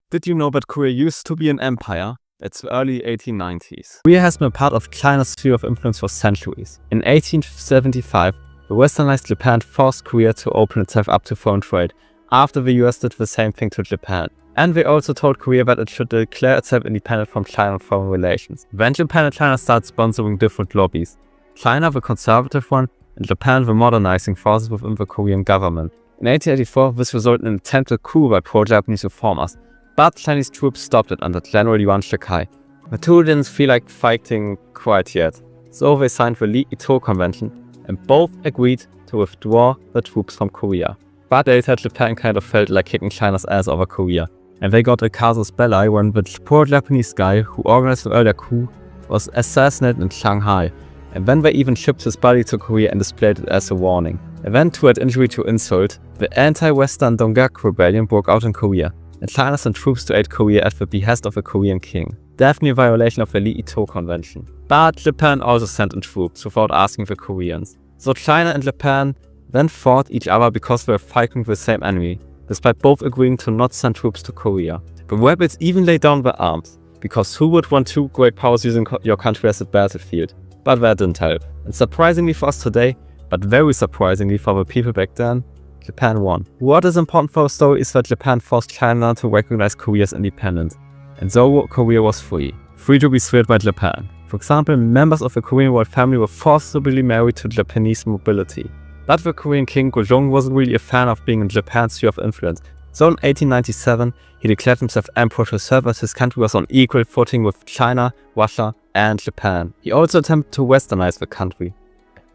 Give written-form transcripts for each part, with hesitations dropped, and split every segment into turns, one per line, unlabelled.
Did you know that Korea used to be an empire? It's the early 1890s. Korea has been a part of China's sphere of influence for centuries. In 1875, the westernized Japan forced Korea to open itself up to foreign trade, after the US did the same thing to Japan. And they also told Korea that it should declare itself independent from China in foreign relations. Then Japan and China started sponsoring different lobbies. China, the conservative one, and Japan, the modernizing forces within the Korean government. In 1884, this resulted in an attempted coup by pro-Japanese reformers, but Chinese troops stopped it under General Yuan Shikai. The two didn't feel like fighting quite yet, so they signed the Li-Itō Convention, and both agreed to withdraw the troops from Korea. But later Japan kind of felt like kicking China's ass over Korea, and they got a casus belli when the pro-Japanese guy who organized the earlier coup was assassinated in Shanghai, and then they even shipped his body to Korea and displayed it as a warning. And then, to add injury to insult, the anti-Western Donghak Rebellion broke out in Korea, and China sent troops to aid Korea at the behest of the Korean king. Definitely a violation of the Li-Itō Convention. But Japan also sent in troops without asking the Koreans. So China and Japan then fought each other because they were fighting the same enemy, despite both agreeing to not send troops to Korea. The rebels even laid down their arms, because who would want two great powers using your country as a battlefield? But that didn't help. And surprisingly for us today, but very surprisingly for the people back then, Japan won. What is important for the story is that Japan forced China to recognize Korea's independence, and so Korea was free to be steered by Japan. For example, members of the Korean royal family were forcibly married to Japanese nobility. But the Korean king Gojong wasn't really a fan of being in Japan's sphere of influence, so in 1897 he declared himself emperor to serve as his country was on equal footing with China, Russia and Japan. He also attempted to westernize the country.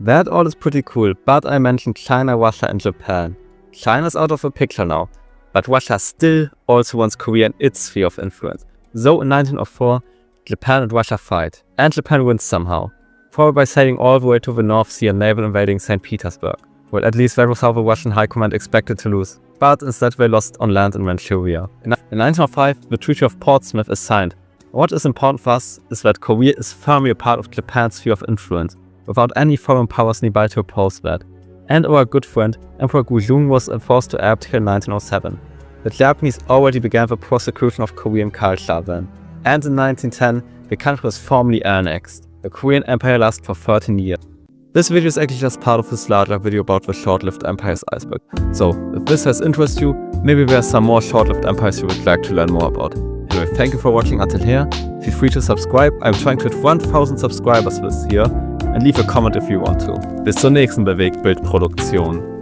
That all is pretty cool, but I mentioned China, Russia and Japan. China's out of the picture now, but Russia still also wants Korea in its sphere of influence. So in 1904, Japan and Russia fight, and Japan wins somehow, probably by sailing all the way to the North Sea and naval invading St. Petersburg. Well, at least that was how the Russian High Command expected to lose, but instead they lost on land in Manchuria. In 1905, the Treaty of Portsmouth is signed. What is important for us is that Korea is firmly a part of Japan's sphere of influence, without any foreign powers nearby to oppose that. And our good friend, Emperor Gojong, was forced to abdicate in 1907. The Japanese already began the prosecution of Korean culture then. And in 1910, the country was formally annexed. The Korean Empire lasted for 13 years. This video is actually just part of this larger video about the short-lived empires iceberg. So, if this has interested you, maybe there are some more short-lived empires you would like to learn more about. Anyway, thank you for watching until here. Feel free to subscribe. I'm trying to hit 1000 subscribers this year. Und leave a comment if you want to. Bis zur nächsten Bewegtbildproduktion.